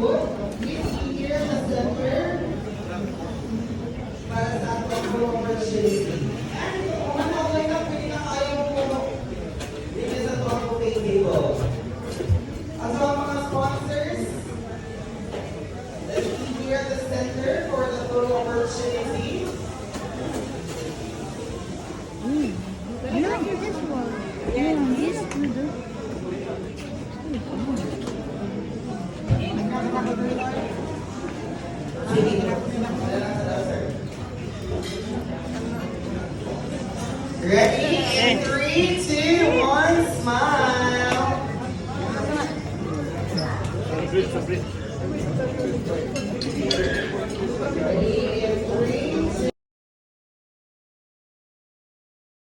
booth. Please be here in the center para sa ating opportunity. And kung okay na, pwede na kayo po dito sa tuwang bouquet table. As well, mga sponsors, let's be here at the center for the photo opportunity. Ready? In 3, 2, 1, smile. Ready? In 3,